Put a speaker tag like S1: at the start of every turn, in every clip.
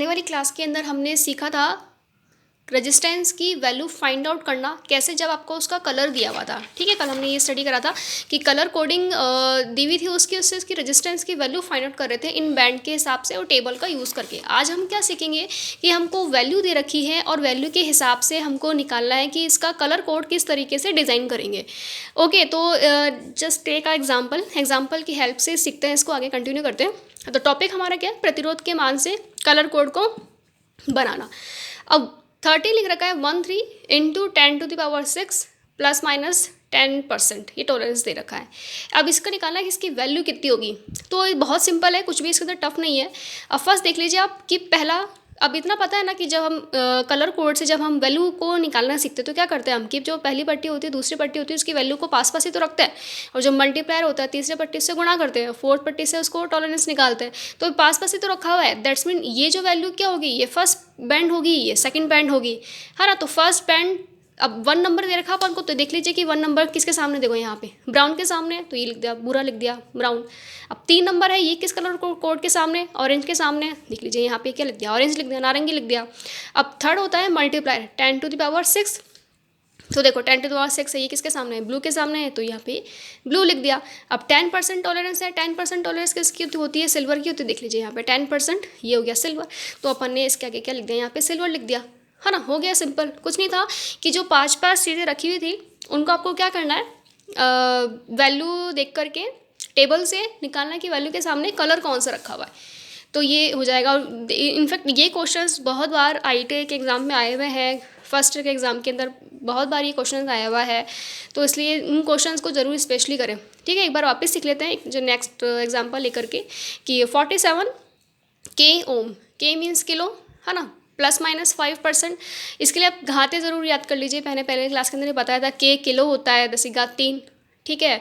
S1: आने वाली क्लास के अंदर हमने सीखा था रेजिस्टेंस की वैल्यू फाइंड आउट करना कैसे, जब आपको उसका कलर दिया हुआ था। ठीक है, कल हमने ये स्टडी करा था कि कलर कोडिंग दी हुई थी उसकी, उससे उसकी रेजिस्टेंस की वैल्यू फाइंड आउट कर रहे थे इन बैंड के हिसाब से और टेबल का यूज़ करके। आज हम क्या सीखेंगे कि हमको वैल्यू दे रखी है और वैल्यू के हिसाब से हमको निकालना है कि इसका कलर कोड किस तरीके से डिज़ाइन करेंगे। ओके, तो जस्ट टेक अ एग्जाम्पल की हेल्प से सीखते हैं, इसको आगे कंटिन्यू करते हैं। तो टॉपिक हमारा क्या है, प्रतिरोध के मान से कलर कोड को बनाना। अब 30 लिख रखा है 13 इंटू 10⁻6 प्लस माइनस 10%, ये टॉलरेंस दे रखा है। अब इसका निकालना है कि इसकी वैल्यू कितनी होगी। तो ये बहुत सिंपल है, कुछ भी इसके अंदर टफ नहीं है। अब फर्स्ट देख लीजिए आप कि पहला, अब इतना पता है ना कि जब हम कलर कोड से जब हम वैल्यू को निकालना सीखते हैं तो क्या करते हैं हम कि जो पहली पट्टी होती है दूसरी पट्टी होती है उसकी वैल्यू को पास पास ही तो रखते हैं, और जो मल्टीप्लायर होता है तीसरी पट्टी से गुणा करते हैं, फोर्थ पट्टी से उसको टॉलरेंस निकालते हैं। तो पास पास ही तो रखा हुआ है, दैट्स मीन ये जो वैल्यू क्या होगी, ये फर्स्ट बैंड होगी, ये सेकंड बैंड होगी, है ना। तो फर्स्ट बैंड, अब 1 नंबर दे रखा अपन को, तो देख लीजिए कि 1 नंबर किसके सामने, देखो यहाँ पे ब्राउन के सामने, तो ये लिख दिया, पूरा लिख दिया ब्राउन। अब 3 नंबर है, ये किस कलर कोड के सामने, ऑरेंज के सामने, देख लीजिए यहाँ पे क्या लिख दिया, ऑरेंज लिख दिया, नारंगी लिख दिया। अब थर्ड होता है मल्टीप्लायर 10⁻6, तो देखो 10⁻6 है, ये किसके सामने है, ब्लू के सामने है, तो यहाँ पे ब्लू लिख दिया। अब 10% टॉलरेंस है, 10% टॉलरेंस किसकी होती है, सिल्वर की होती है, देख लीजिए यहाँ पे 10%, ये हो गया सिल्वर, तो अपन ने इसके आगे क्या लिख दिया, यहाँ पे सिल्वर लिख दिया, है ना। हो गया सिंपल, कुछ नहीं था कि जो 5 चीज़ें रखी हुई थी उनको आपको क्या करना है, वैल्यू देख करके टेबल से निकालना कि वैल्यू के सामने कलर कौन सा रखा हुआ है, तो ये हो जाएगा। और इनफैक्ट ये क्वेश्चंस बहुत बार IIT के एग्ज़ाम में आए हुए हैं, फर्स्ट के एग्ज़ाम के अंदर बहुत बार ये क्वेश्चन आया हुआ है, तो इसलिए इन क्वेश्चंस को ज़रूर स्पेशली करें। ठीक है, एक बार वापस सीख लेते हैं जो नेक्स्ट एग्जांपल लेकर के कि 47 के ओम, के मीन्स किलो, है ना, प्लस माइनस 5%। इसके लिए आप घाते ज़रूर याद कर लीजिए, पहले क्लास के अंदर बताया था के किलो होता है 10⁻3, ठीक है।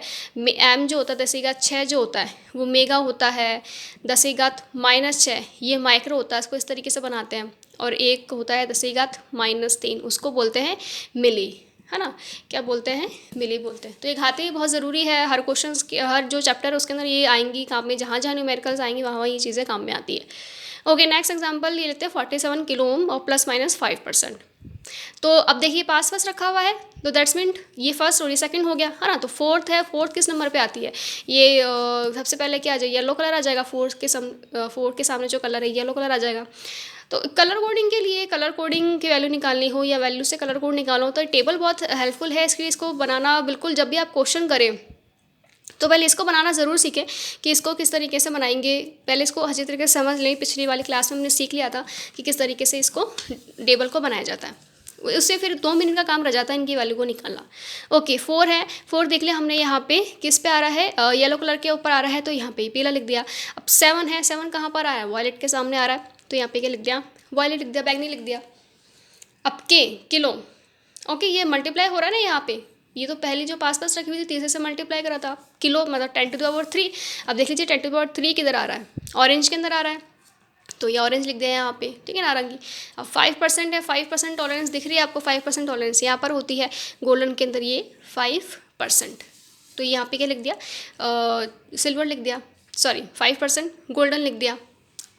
S1: एम जो होता है 10⁻6 जो होता है वो मेगा होता है, 10⁻6 ये माइक्रो होता है, इसको इस तरीके से बनाते हैं, और एक होता है 10⁻3 उसको बोलते हैं मिली, है ना, क्या बोलते हैं, मिली बोलते हैं। तो ये घाते ही बहुत ज़रूरी है, हर क्वेश्चन के हर जो चैप्टर है उसके अंदर ये आएंगी काम में, जहाँ जहाँ न्यूमेरिकल्स आएंगी वहाँ ये चीज़ें काम में आती है। ओके, नेक्स्ट एग्जांपल ये लेते हैं 47 किलो ओम और प्लस माइनस 5%। तो अब देखिए पास पास रखा हुआ है, तो दैट्स मीन ये फर्स्ट और ये सेकंड हो गया, है ना। तो फोर्थ है, फोर्थ किस नंबर पे आती है, ये सबसे पहले क्या आ जाएगा, येलो कलर आ जाएगा, फोर्थ के सामने जो कलर है येलो कलर आ जाएगा। तो कलर कोडिंग के लिए, कलर कोडिंग की वैल्यू निकालनी हो या वैल्यू से कलर कोड निकालो, तो टेबल बहुत हेल्पफुल है इसके लिए। इसको बनाना बिल्कुल, जब भी आप क्वेश्चन करें तो पहले इसको बनाना ज़रूर सीखें कि इसको किस तरीके से बनाएंगे, पहले इसको अच्छी तरीके से समझ लें। पिछली वाली क्लास में हमने सीख लिया था कि किस तरीके से इसको टेबल को बनाया जाता है, उससे फिर 2 मिनट का काम रह जाता है इनकी वैल्यू को निकालना। ओके, 4 है, 4 देख लिया हमने, यहाँ पे किस पे आ रहा है, येलो कलर के ऊपर आ रहा है, तो यहाँ पे पीला लिख दिया। अब 7 है, 7 कहाँ पर आ रहा है, वॉयलेट के सामने आ रहा है, तो यहाँ पे क्या लिख दिया, वॉयलेट लिख दिया, बैंगनी लिख दिया। अब के किलो, ओके, ये मल्टीप्लाई हो रहा है ना यहाँ पे, ये तो पहली जो पास पास रखी हुई थी तीसरे से मल्टीप्लाई करा था, किलो मतलब 10⁻3। अब देख लीजिए 10⁻3 किधर आ रहा है, ऑरेंज के अंदर आ रहा है, तो ये ऑरेंज लिख दिया यहाँ पे, ठीक है, नारंगी। अब 5% है, 5% टॉलरेंस दिख रही है आपको, 5% टॉलरेंस यहाँ पर होती है गोल्डन के अंदर, ये 5%, तो यहाँ पे क्या लिख दिया, सिल्वर लिख दिया, सॉरी 5% गोल्डन लिख दिया।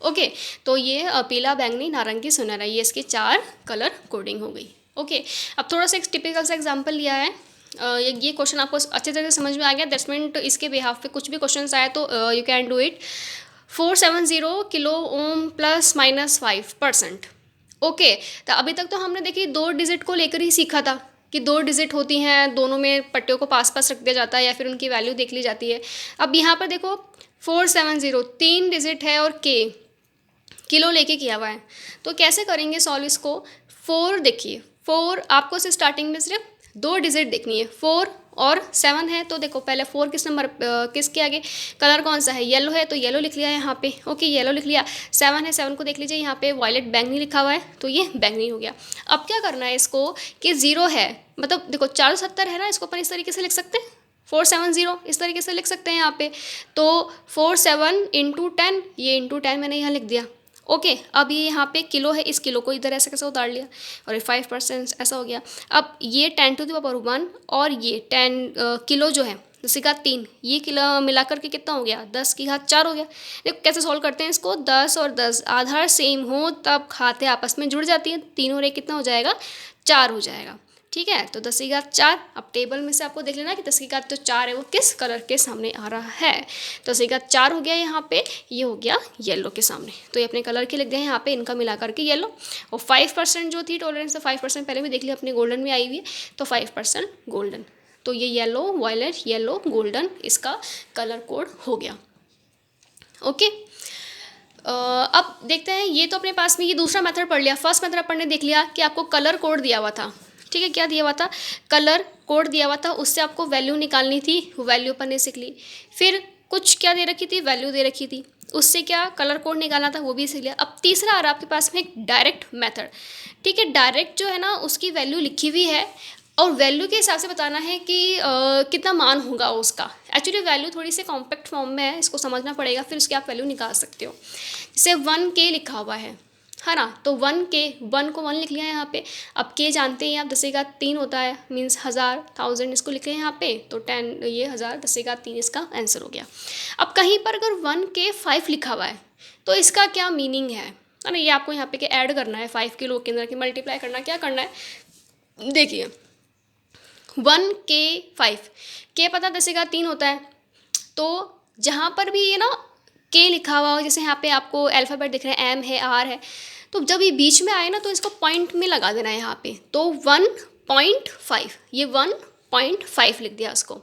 S1: ओके, तो ये पीला, बैंगनी, नारंगी, सुनहरा, ये इसकी 4 कलर कोडिंग हो गई। ओके, अब थोड़ा सा एक टिपिकल सा एग्जांपल लिया है, ये क्वेश्चन आपको अच्छे तरह से समझ में आ गया, दैट्स मीन इसके बिहाफ पे कुछ भी क्वेश्चन आए तो you can do it. 470 kilo ohm plus minus 5%। Okay, तो अभी तक तो हमने देखिए 2 डिजिट को लेकर ही सीखा था कि 2 डिजिट होती हैं, दोनों में पट्टियों को पास पास रख दिया जाता है या फिर उनकी वैल्यू देख ली जाती है। अब यहाँ पर देखो 470 3 डिजिट है और के किलो लेके किया हुआ है, तो कैसे करेंगे सॉल्व इसको। 4 देखिए, 4 आपको से स्टार्टिंग में सिर्फ 2 डिजिट देखनी है, 4 और 7 है, तो देखो पहले 4 किस नंबर, किसके आगे, कलर कौन सा है, येलो है, तो येलो लिख लिया यहाँ पे। ओके, येलो लिख लिया। 7 है, 7 को देख लीजिए यहाँ पे वायलेट बैंगनी लिखा हुआ है, तो ये बैंगनी हो गया। अब क्या करना है इसको कि 0 है, मतलब देखो 470 है ना, इसको अपन इस तरीके से लिख सकते हैं, 470 इस तरीके से लिख सकते हैं यहाँ पे। तो 47 इंटू 10, ये इंटू 10 मैंने यहाँ लिख दिया। ओके, अब ये यहाँ पे किलो है, इस किलो को इधर ऐसे कैसे उतार लिया, और ये 5% ऐसा हो गया। अब ये 10⁻1 और ये 10 किलो जो है 10 की घात 3, ये किलो मिलाकर के कितना हो गया, 10 की घात 4 हो गया। देखो कैसे सॉल्व करते हैं इसको, 10 और 10 आधार सेम हो तब खाते आपस में जुड़ जाती है, 3 और 1 कितना हो जाएगा, 4 हो जाएगा। ठीक है, तो 10 की घात 4, अब टेबल में से आपको देख लेना कि 10 की घात जो 4 है वो किस कलर के सामने आ रहा है। तो 10 की घात 4 हो गया यहाँ पे, ये हो गया येलो के सामने, तो ये अपने कलर के लिख दिए यहाँ पे, इनका मिला करके येलो। और 5% जो थी टॉलरेंस, 5% पहले भी देख लिया अपने गोल्डन में आई हुई है, तो 5% गोल्डन, तो ये येलो, वायलेट, येलो, गोल्डन इसका कलर कोड हो गया। ओके, अब देखते हैं, ये तो अपने पास में ये दूसरा मेथड पढ़ लिया। फर्स्ट मेथड अपन ने देख लिया कि आपको कलर कोड दिया हुआ था। ठीक है, क्या दिया हुआ था, कलर कोड दिया हुआ था, उससे आपको वैल्यू निकालनी थी, वैल्यू अपन ने सीख ली। फिर कुछ क्या दे रखी थी, वैल्यू दे रखी थी, उससे क्या कलर कोड निकालना था, वो भी सीख लिया। अब तीसरा आ रहा है आपके पास में एक डायरेक्ट मेथड। ठीक है, डायरेक्ट जो है ना उसकी वैल्यू लिखी हुई है और वैल्यू के हिसाब से बताना है कि कितना मान होगा उसका। एक्चुअली वैल्यू थोड़ी सी कॉम्पैक्ट फॉर्म में है, इसको समझना पड़ेगा, फिर उसकी आप वैल्यू निकाल सकते हो। जैसे 1K लिखा हुआ है ना, तो 1K, 1 को 1 लिख लिया है यहाँ पे। अब K जानते हैं आप, 10 की घात 3 होता है, मीन्स 1000, 1000 इसको लिख रहे हैं यहाँ पे, तो 10, ये 1000, 10 की घात 3 इसका आंसर हो गया। अब कहीं पर अगर 1K 5 लिखा हुआ है तो इसका क्या मीनिंग है ना, ये आपको यहाँ पे के ऐड करना है, 5 के लोग के अंदर की मल्टीप्लाई करना, क्या करना है, देखिए 1K 5, K पता 10 की घात 3 होता है, तो जहाँ पर भी ये ना K लिखा हुआ हो, जैसे यहाँ पे आपको अल्फ़ाबेट दिख रहे हैं, M है, R है, तो जब ये बीच में आए ना तो इसको पॉइंट में लगा देना है यहाँ पे, तो 1.5, ये 1.5 लिख दिया उसको।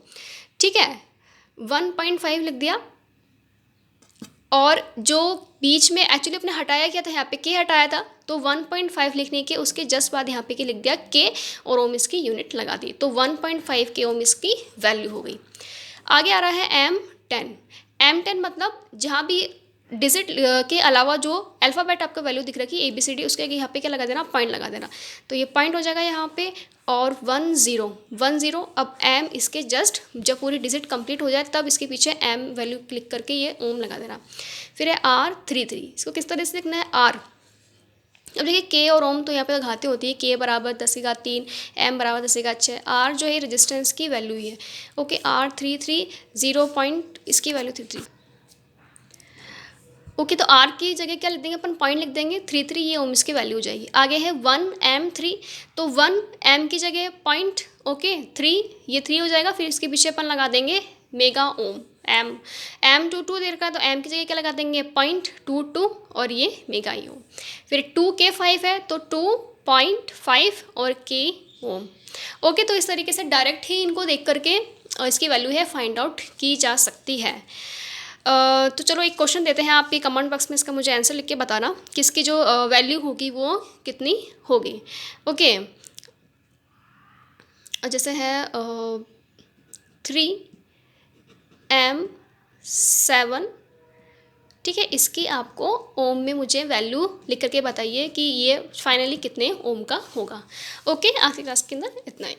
S1: ठीक है, 1.5 लिख दिया, और जो बीच में एक्चुअली अपने हटाया क्या था, यहाँ पे K हटाया था, तो 1.5 लिखने के उसके जस्ट बाद यहाँ पे क्या लिख दिया, K और ओम इसकी यूनिट लगा दी, तो 1.5 K ओम इसकी वैल्यू हो गई। आगे आ रहा है M10। M10 मतलब जहाँ भी डिजिट के अलावा जो अल्फ़ाबेट आपको वैल्यू दिख रही है ABCD, उसके यहाँ पे क्या लगा देना, पॉइंट लगा देना, तो ये पॉइंट हो जाएगा यहाँ पे, और 10, अब M इसके जस्ट जब पूरी डिजिट कंप्लीट हो जाए तब इसके पीछे M वैल्यू क्लिक करके ये ओम लगा देना। फिर है R33, इसको किस तरह से लिखना है, R। अब देखिए K और ओम तो यहाँ पे घाते होती है, K बराबर 10 की घात 3, M बराबर 10 की घात 6, R जो है रेजिस्टेंस की वैल्यू ही है। ओके, R33 0 पॉइंट इसकी वैल्यू 33। ओके, तो R की जगह क्या लिख देंगे अपन, पॉइंट लिख देंगे, 33 ये ओम्स की वैल्यू हो जाएगी। आगे है 1M3, तो 1M की जगह पॉइंट, ओके 3, ये 3 हो जाएगा, फिर इसके पीछे अपन लगा देंगे मेगा ओम, M22 दे रखा है, तो M की जगह क्या लगा देंगे, 0.22, और ये मेगा ई ओम। फिर 2K5 है, तो 2.5 और K ओम। ओके, तो इस तरीके से डायरेक्ट ही इनको देख करके इसकी वैल्यू है फाइंड आउट की जा सकती है। तो चलो एक क्वेश्चन देते हैं, आप ये कमेंट बॉक्स में इसका मुझे आंसर लिख के बताना कि इसकी जो वैल्यू होगी वो कितनी होगी। ओके, जैसे है 3M7, ठीक है, इसकी आपको ओम में मुझे वैल्यू लिख करके बताइए कि ये फाइनली कितने ओम का होगा। ओके, आज की क्लास के अंदर इतना ही।